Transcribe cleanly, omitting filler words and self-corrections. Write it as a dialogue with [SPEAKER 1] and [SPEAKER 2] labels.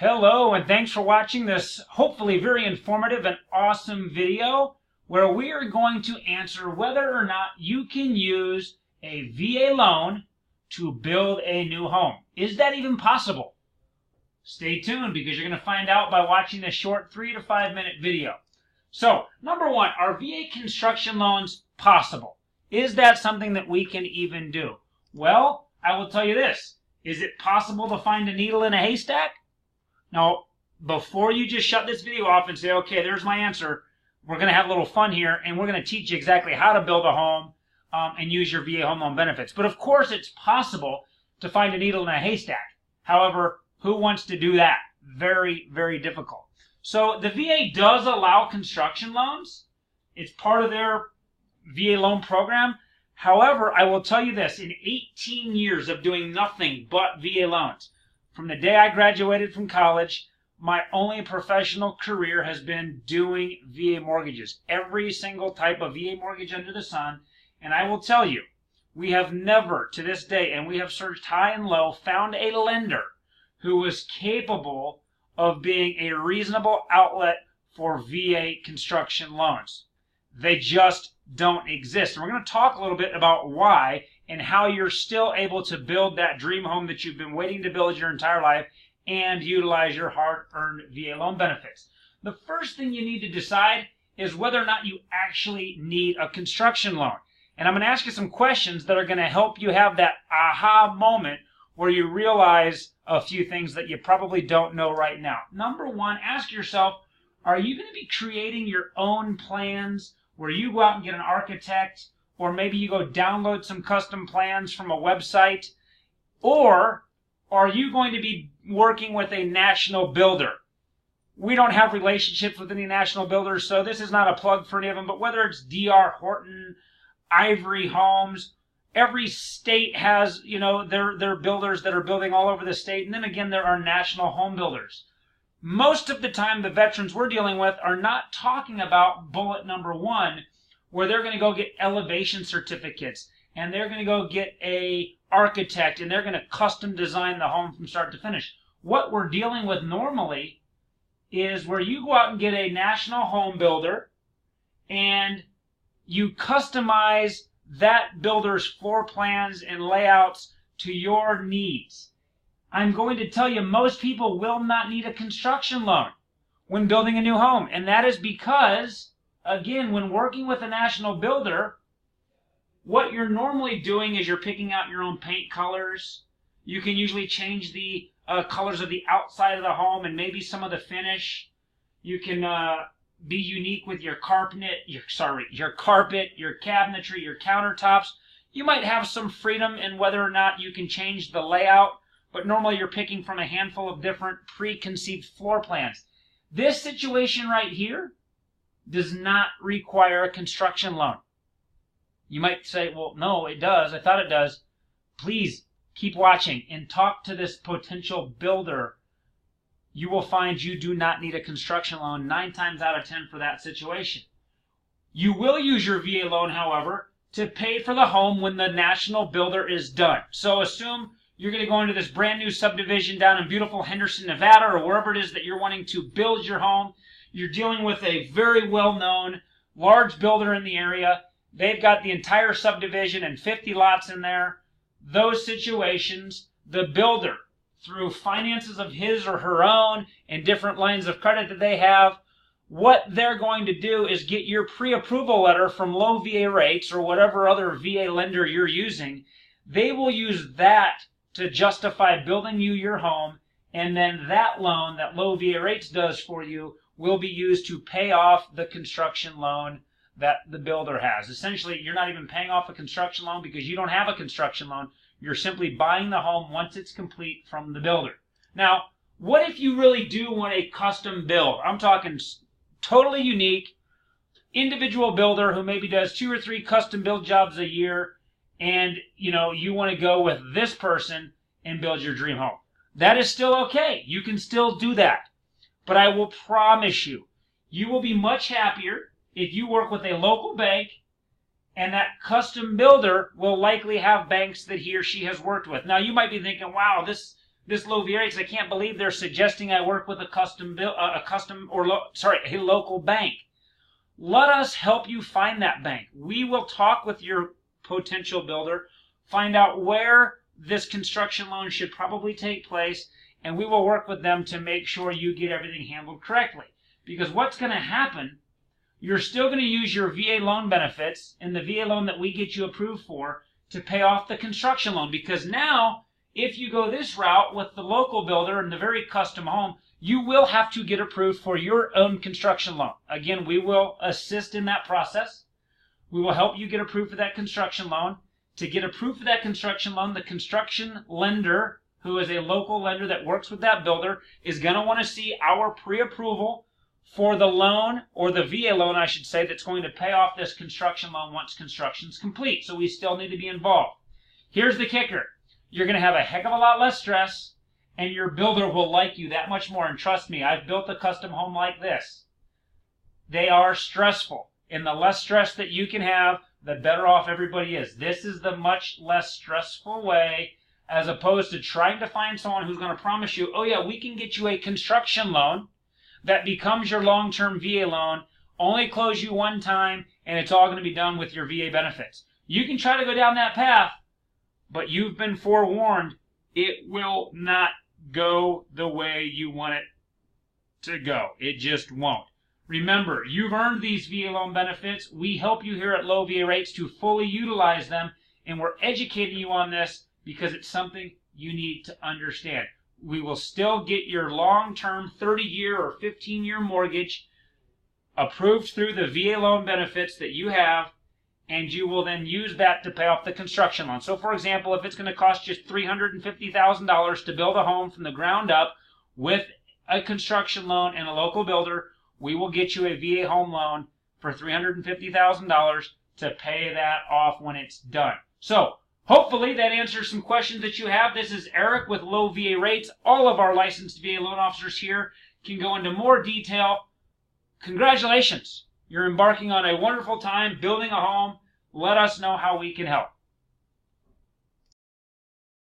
[SPEAKER 1] Hello, and thanks for watching this hopefully very informative and awesome video where we are going to answer whether or not you can use a VA loan to build a new home. Is that even possible? Stay tuned because you're going to find out by watching this short 3 to 5 minute video. So, number one, are VA construction loans possible? Is that something that we can even do? Well, I will tell you this. Is it possible to find a needle in a haystack? Now, before you just shut this video off and say, okay, there's my answer, we're going to have a little fun here, and we're going to teach you exactly how to build a home and use your VA home loan benefits. But of course, it's possible to find a needle in a haystack. However, who wants to do that? Very, very difficult. So the VA does allow construction loans. It's part of their VA loan program. However, I will tell you this, in 18 years of doing nothing but VA loans, from the day I graduated from college, my only professional career has been doing VA mortgages. Every single type of VA mortgage under the sun. And I will tell you, we have never to this day, and we have searched high and low, found a lender who was capable of being a reasonable outlet for VA construction loans. They just don't exist. And we're going to talk a little bit about why and how you're still able to build that dream home that you've been waiting to build your entire life and utilize your hard-earned VA loan benefits. The first thing you need to decide is whether or not you actually need a construction loan. And I'm going to ask you some questions that are going to help you have that aha moment where you realize a few things that you probably don't know right now. Number one, ask yourself, are you going to be creating your own plans where you go out and get an architect, or maybe you go download some custom plans from a website? Or are you going to be working with a national builder? We don't have relationships with any national builders, so this is not a plug for any of them, but whether it's D.R. Horton, Ivory Homes, every state has, their builders that are building all over the state, and then again, there are national home builders. Most of the time, the veterans we're dealing with are not talking about bullet number one, where they're going to go get elevation certificates, and they're going to go get a architect, and they're going to custom design the home from start to finish. What we're dealing with normally is where you go out and get a national home builder, and you customize that builder's floor plans and layouts to your needs. I'm going to tell you, most people will not need a construction loan when building a new home. And that is because, again, when working with a national builder, what you're normally doing is you're picking out your own paint colors. You can usually change the colors of the outside of the home and maybe some of the finish. You can be unique with your carpet, your cabinetry, your countertops. You might have some freedom in whether or not you can change the layout, but normally you're picking from a handful of different preconceived floor plans. This situation right here does not require a construction loan. You might say, well, no, it does. I thought it does. Please keep watching and talk to this potential builder. You will find you do not need a construction loan 9 times out of 10 for that situation. You will use your VA loan, however, to pay for the home when the national builder is done. So assume you're going to go into this brand new subdivision down in beautiful Henderson, Nevada, or wherever it is that you're wanting to build your home. You're dealing with a very well-known large builder in the area. They've got the entire subdivision and 50 lots in there. Those situations, the builder, through finances of his or her own and different lines of credit that they have, what they're going to do is get your pre-approval letter from low VA rates or whatever other VA lender you're using. They will use that to justify building you your home, and then that loan that low VA rates does for you will be used to pay off the construction loan that the builder has. Essentially, you're not even paying off a construction loan because you don't have a construction loan. You're simply buying the home once it's complete from the builder. Now, what if you really do want a custom build? I'm talking totally unique, individual builder who maybe does 2 or 3 custom build jobs a year, and you want to go with this person and build your dream home. That is still okay. You can still do that. But I will promise you, you will be much happier if you work with a local bank, and that custom builder will likely have banks that he or she has worked with. Now, you might be thinking, wow, this this low VA rate because I can't believe they're suggesting I work with a local bank. Let us help you find that bank. We will talk with your potential builder, find out where this construction loan should probably take place, and we will work with them to make sure you get everything handled correctly. Because what's going to happen, you're still going to use your VA loan benefits and the VA loan that we get you approved for to pay off the construction loan. Because now, if you go this route with the local builder and the very custom home, you will have to get approved for your own construction loan. Again, we will assist in that process. We will help you get approved for that construction loan. To get approved for that construction loan, the construction lender, who is a local lender that works with that builder, is going to want to see our pre-approval for the loan, or the VA loan, I should say, that's going to pay off this construction loan once construction's complete. So we still need to be involved. Here's the kicker. You're going to have a heck of a lot less stress, and your builder will like you that much more. And trust me, I've built a custom home like this. They are stressful. And the less stress that you can have, the better off everybody is. This is the much less stressful way, as opposed to trying to find someone who's going to promise you, oh yeah, we can get you a construction loan that becomes your long-term VA loan, only close you one time, and it's all going to be done with your VA benefits. You can try to go down that path, but you've been forewarned, it will not go the way you want it to go. It just won't. Remember, you've earned these VA loan benefits. We help you here at Low VA Rates to fully utilize them, and we're educating you on this because it's something you need to understand. We will still get your long-term 30-year or 15-year mortgage approved through the VA loan benefits that you have, and you will then use that to pay off the construction loan. So, for example, if it's going to cost you $350,000 to build a home from the ground up with a construction loan and a local builder, we will get you a VA home loan for $350,000 to pay that off when it's done. So, hopefully that answers some questions that you have. This is Eric with Low VA Rates. All of our licensed VA loan officers here can go into more detail. Congratulations. You're embarking on a wonderful time building a home. Let us know how we can help.